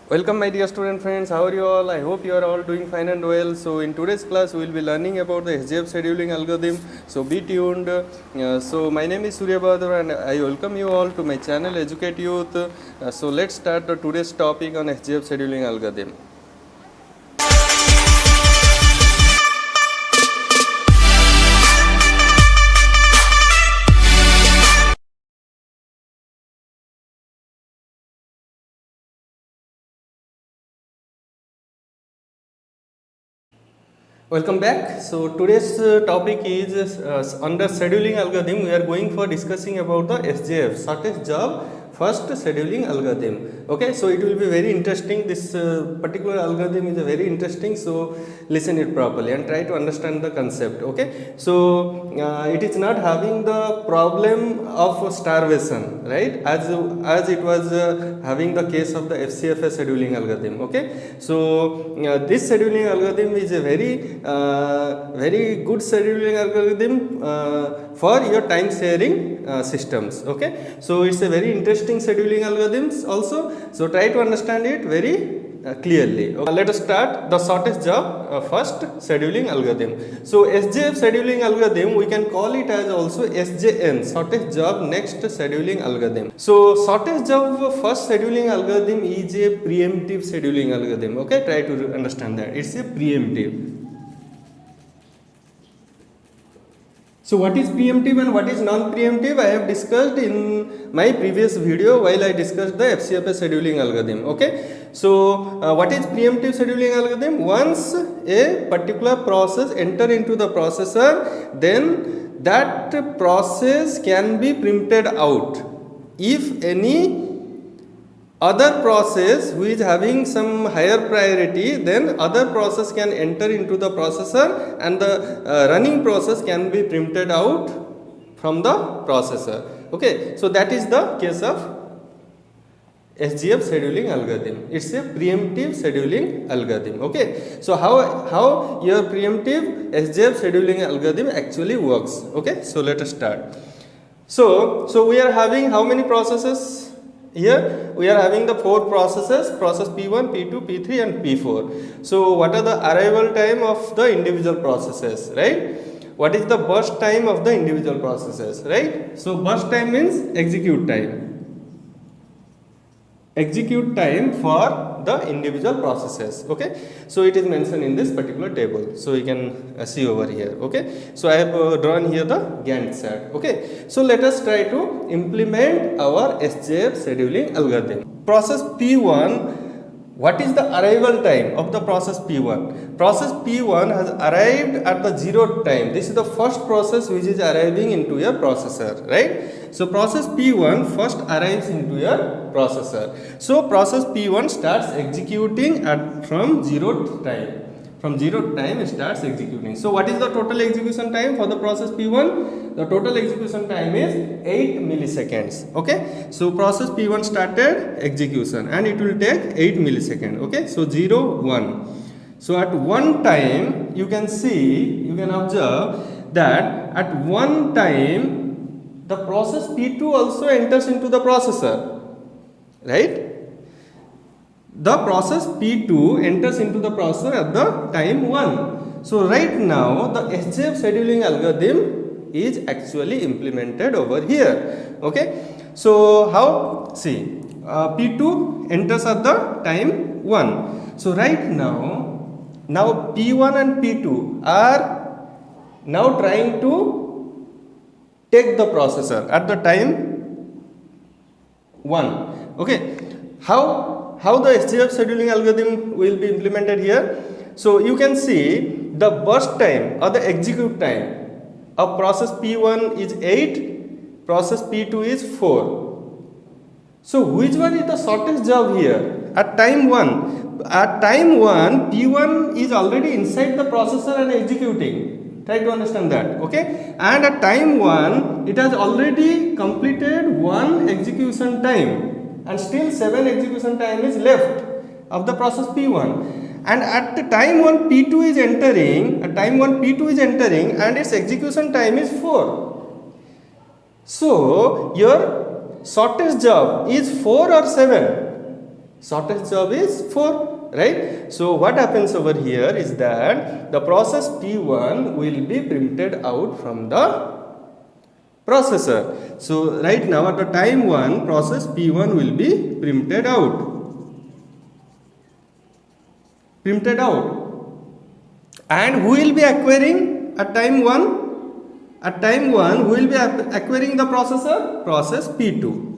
Welcome my dear student friends, how are you all? I hope you are all doing fine and well. So in today's class we will be learning about the SJF scheduling algorithm. So be tuned. So my name is Surya Bahadur and I welcome you all to my channel Educate Youth. So let's start today's topic on SJF scheduling algorithm. Welcome back. So today's topic is under scheduling algorithm. We are going for discussing about the SJF, shortest job first scheduling algorithm. Okay, so it will be very interesting. This particular algorithm is very interesting. So listen it properly and try to understand the concept. Okay, so it is not having the problem of starvation, right? As it was having the case of the FCFS scheduling algorithm. Okay, so this scheduling algorithm is a very good scheduling algorithm for your time sharing systems. Okay, so it's a very interesting scheduling algorithms also, so try to understand it very clearly. Okay. Let us start the shortest job first scheduling algorithm. So SJF scheduling algorithm, we can call it as also SJN, shortest job next scheduling algorithm. So shortest job first scheduling algorithm is a preemptive scheduling algorithm. Okay, try to understand that it's a preemptive. So what is preemptive and what is non-preemptive, I have discussed in my previous video while I discussed the FCFS scheduling algorithm. Okay, so what is preemptive scheduling algorithm? Once a particular process enter into the processor, then that process can be preempted out if any other process who is having some higher priority, then other process can enter into the processor and the running process can be preempted out from the processor. Okay, so that is the case of SJF scheduling algorithm. It's a preemptive scheduling algorithm. Okay, so how your preemptive SJF scheduling algorithm actually works. Okay, so let us start. So we are having how many processes? Here we are having the 4 processes, process P1, P2, P3 and P4. So what are the arrival time of the individual processes, right? What is the burst time of the individual processes, right? So burst time means execute time. Execute time for the individual processes. Okay, so it is mentioned in this particular table, so you can see over here. Okay, so I have drawn here the Gantt chart. Okay, so let us try to implement our SJF scheduling algorithm. Process P1, what is the arrival time of the process P1? Process P1 has arrived at the 0th time. This is the first process which is arriving into your processor, right? So process P1 first arrives into your processor. So process P1 starts executing from 0th time. From 0th time it starts executing. So what is the total execution time for the process P1? The total execution time is 8 milliseconds. Okay, so process P1 started execution and it will take 8 milliseconds. Okay, so 0, 1. So at one time you can observe that at one time the process P2 also enters into the processor, right? The process P2 enters into the processor at the time 1. So right now the SJF scheduling algorithm is actually implemented over here. Okay, so how? See, P2 enters at the time 1. So right now P1 and P2 are now trying to take the processor at the time 1. Okay, how the SJF scheduling algorithm will be implemented here? So you can see the burst time or the execute time of process P1 is 8, process P2 is 4. So which one is the shortest job here? At time 1. At time 1, P1 is already inside the processor and executing. Try to understand that. Okay, and at time 1 it has already completed 1 execution time and still 7 execution time is left of the process P1, and at the time 1 P2 is entering, and its execution time is 4. So your shortest job is 4 or 7? Shortest job is 4, right? So what happens over here is that the process P1 will be printed out from the processor. So right now at the time 1, process P1 will be printed out. And who will be acquiring at time 1? At time 1, who will be acquiring the processor? Process P2.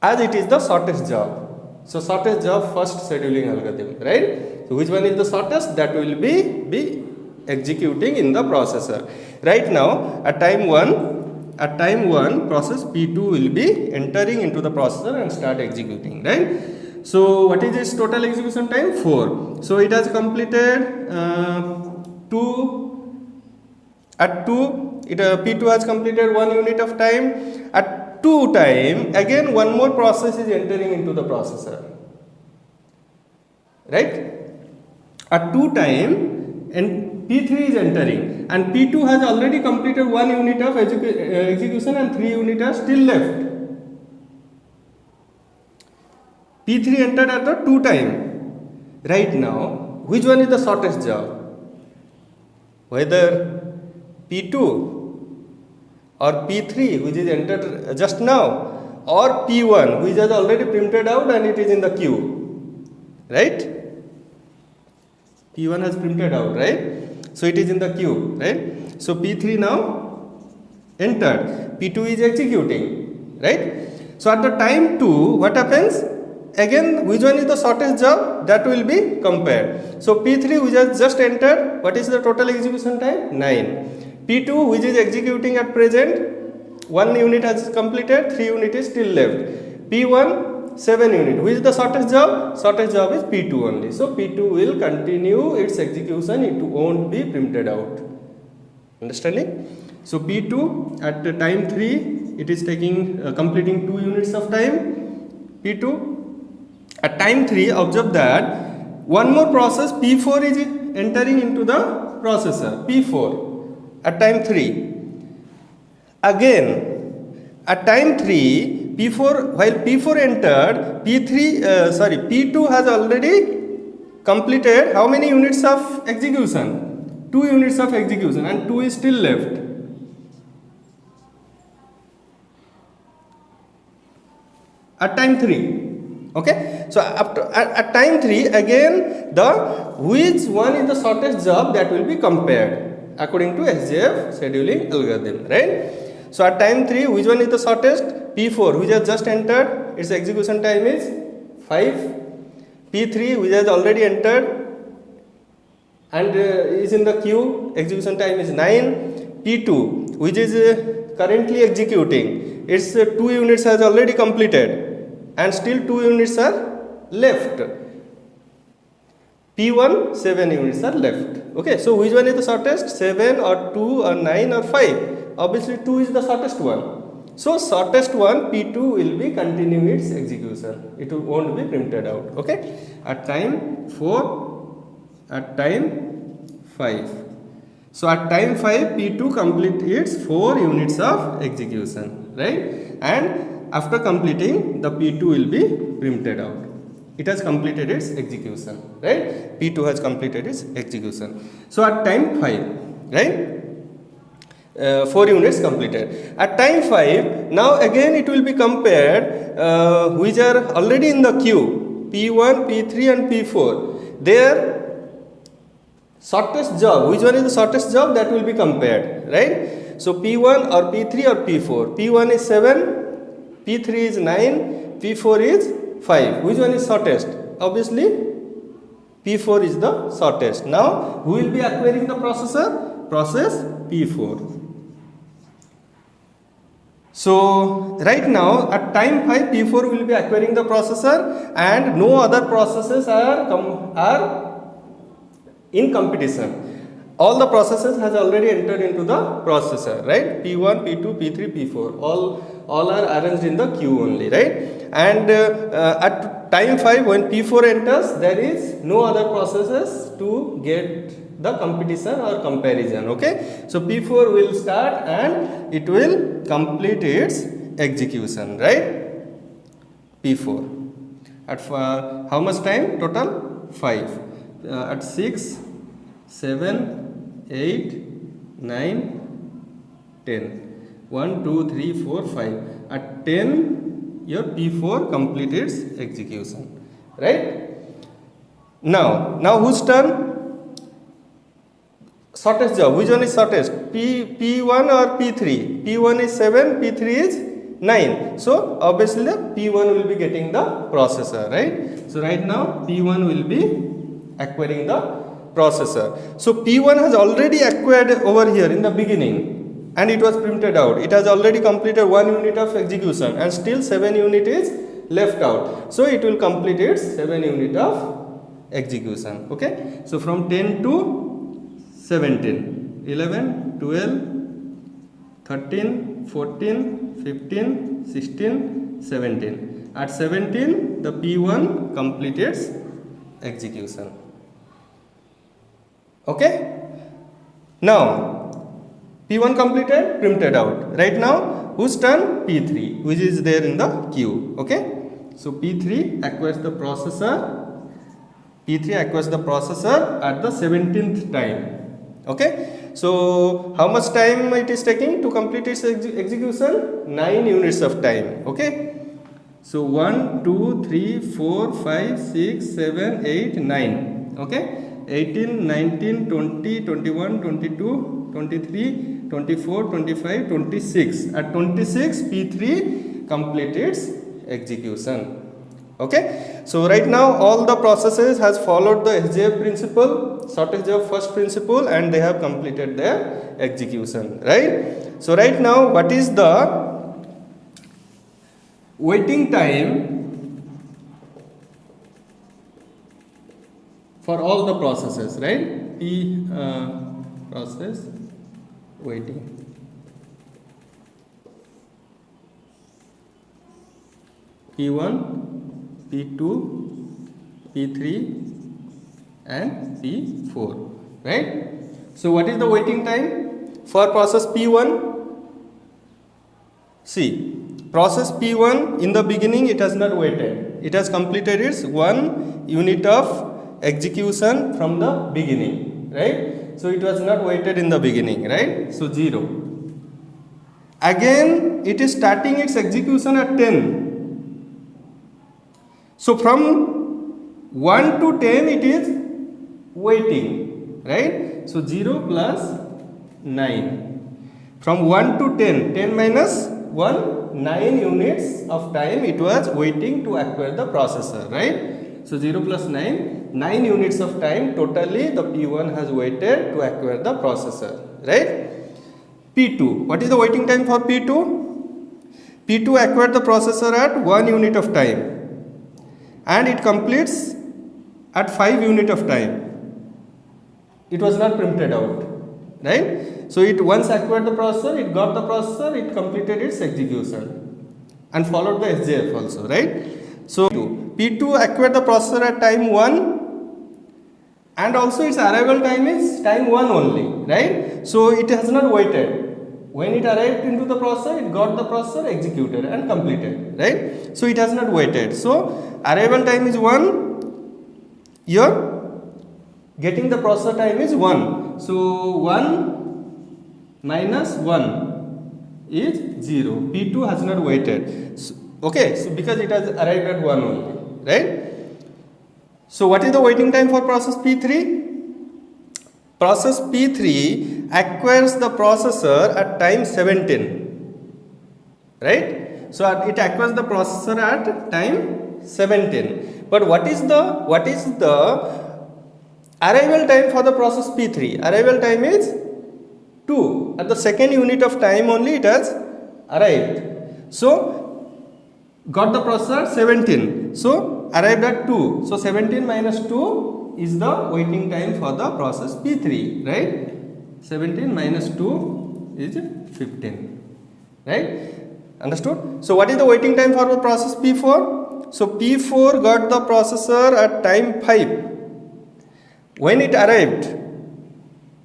As it is the shortest job. So shortest job first scheduling algorithm, right? So which one is the shortest? That will be executing in the processor. Right now at time 1 process P2 will be entering into the processor and start executing, right? So what is its total execution time? 4. So it has completed 2. At 2, P2 has completed 1 unit of time. At 2 time, again one more process is entering into the processor, right? At 2 time, and P3 is entering, and P2 has already completed 1 unit of execution and 3 units are still left. P3 entered at the 2 time. Right now, which one is the shortest job? Whether P2 or P3 which is entered just now, or P1 which has already printed out and it is in the queue, right? P1 has printed out, right? So it is in the queue, right? So P3 now entered, P2 is executing, right? So at the time 2, what happens? Again, which one is the shortest job? That will be compared. So P3 which has just entered, what is the total execution time? 9. P2 which is executing at present, 1 unit has completed, 3 unit is still left. P1 7 unit. Which is the shortest job? Shortest job is P2 only. So P2 will continue its execution, it won't be printed out. Understanding? So P2 at the time 3, it is taking completing 2 units of time. P2 at time 3, observe that one more process P4 is entering into the processor. P4 at time 3. Again at time 3, P4, while P4 entered, P2 has already completed how many units of execution? 2 units of execution, and 2 is still left. At time 3. Okay, so at time 3, again which one is the shortest job, that will be compared according to SJF scheduling algorithm, right? So at time 3, which one is the shortest? P4 which has just entered, its execution time is 5. P3 which has already entered and is in the queue, execution time is 9. P2 which is currently executing, its 2 units has already completed and still 2 units are left. P1 7 units are left. Okay, so which one is the shortest? 7 or 2 or 9 or 5? Obviously 2 is the shortest one. So shortest one, P2 will be continuing its execution. It won't be printed out. Okay, at time 4, at time 5. So at time 5, P2 complete its 4 units of execution, right? And after completing, the P2 will be printed out. It has completed its execution, right? P2 has completed its execution. So at time 5, right? 4 units completed. At time 5, now again it will be compared which are already in the queue, P1, P3 and P4. Their shortest job, which one is the shortest job, that will be compared, right? So P1 or P3 or P4. P1 is 7, P3 is 9, P4 is 5. Which one is shortest? Obviously P4 is the shortest. Now who will be acquiring the processor? Process P4. So right now at time 5, P4 will be acquiring the processor and no other processes are in competition. All the processes has already entered into the processor, right? P1, P2, P3, P4, all are arranged in the queue only, right? And at time 5, when P4 enters, there is no other processes to get the competition or comparison, okay? So P4 will start and it will complete its execution, right? P4. At how much time total? 5. At 6, 7, 8, 9, 10. 1, 2, 3, 4, 5. At 10, your P4 completes its execution. Right? Now whose turn? Shortest job. Which one is shortest? P1 or P3? P1 is 7, P3 is 9. So obviously the P1 will be getting the processor, right? So right now P1 will be acquiring the processor. So P1 has already acquired over here in the beginning and it was printed out. It has already completed 1 unit of execution and still 7 unit is left out. So it will complete its 7 unit of execution. Okay. So from 10 to 17, 11, 12, 13, 14, 15, 16, 17. At 17, the P1 completes execution. Okay? Now, P1 completed, printed out. Right now, whose turn? P3, which is there in the queue. Okay? So, P3 acquires the processor. P3 acquires the processor at the 17th time. Okay, so how much time it is taking to complete its execution? 9 units of time. Okay, so 1, 2, 3, 4, 5, 6, 7, 8, 9. Okay, 18, 19, 20, 21, 22, 23, 24, 25, 26. At 26, P3 completes its execution. Okay, so right now all the processes has followed the SJF principle, shortest job first principle, and they have completed their execution, right? So right now what is the waiting time for all the processes, right? P process waiting. P1, P2, P3 and P4, right? So what is the waiting time for process P1? See, process P1 in the beginning it has not waited. It has completed its 1 unit of execution from the beginning, right? So it was not waited in the beginning, right? So 0. Again it is starting its execution at 10. So from 1 to 10 it is waiting, right? So 0 plus 9. From 1 to 10, 10 minus 1, 9 units of time it was waiting to acquire the processor, right? So 0 plus 9, 9 units of time totally the P1 has waited to acquire the processor, right? P2, what is the waiting time for P2? P2 acquired the processor at 1 unit of time. And it completes at 5 unit of time. It was not printed out, right? So it once acquired the processor, it got the processor, it completed its execution and followed the SJF also, right? So P2 acquired the processor at time 1 and also its arrival time is time 1 only, right? So it has not waited. When it arrived into the processor, it got the processor executed and completed, right? So it has not waited. So arrival time is 1, your getting the processor time is 1. So 1 minus 1 is 0. P2 has not waited. So, okay, so because it has arrived at 1 only, right? So what is the waiting time for process P3? Process P3 acquires the processor at time 17, right? So it acquires the processor at time 17. But what is the arrival time for the process P3? Arrival time is 2. At the second unit of time only it has arrived. So got the processor 17. So arrived at 2. So 17 minus 2 is the waiting time for the process P3, right? 17 minus 2 is 15, right? Understood? So what is the waiting time for the process P4? So P4 got the processor at time 5 when it arrived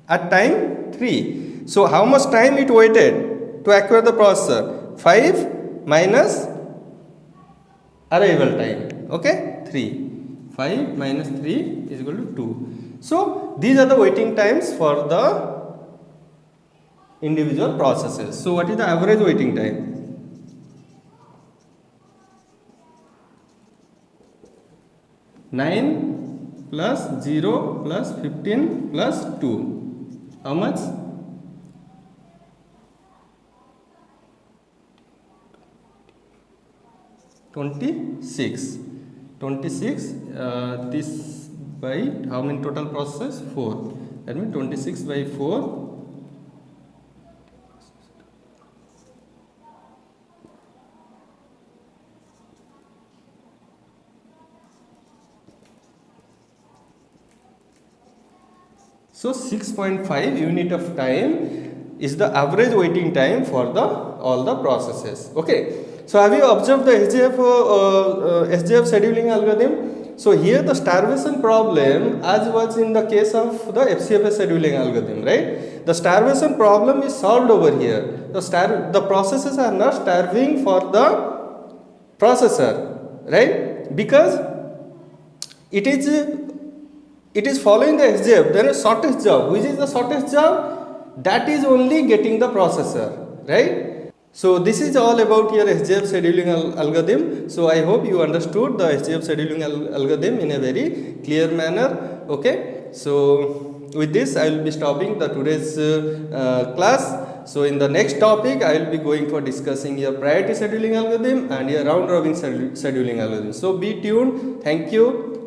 at time 3. So how much time it waited to acquire the processor? 5 minus arrival time. okay, 3. 5 minus 3 is equal to 2. So these are the waiting times for the individual processes. So what is the average waiting time? Nine plus 0 plus 15 plus 2. How much? 26. 26, this by how many total processes? 4. That means 26 by 4. So 6.5 unit of time is the average waiting time for the all the processes. Okay. So have you observed the SJF scheduling algorithm? So here the starvation problem, as was in the case of the FCFS scheduling algorithm, right? The starvation problem is solved over here. The processes are not starving for the processor, right? Because it is following the SJF. Then a shortest job. Which is the shortest job? That is only getting the processor, right? So this is all about your SJF scheduling algorithm. So I hope you understood the SJF scheduling algorithm in a very clear manner. Okay. So with this I will be stopping the today's class. So in the next topic I will be going for discussing your priority scheduling algorithm and your round robin scheduling algorithm. So be tuned. Thank you.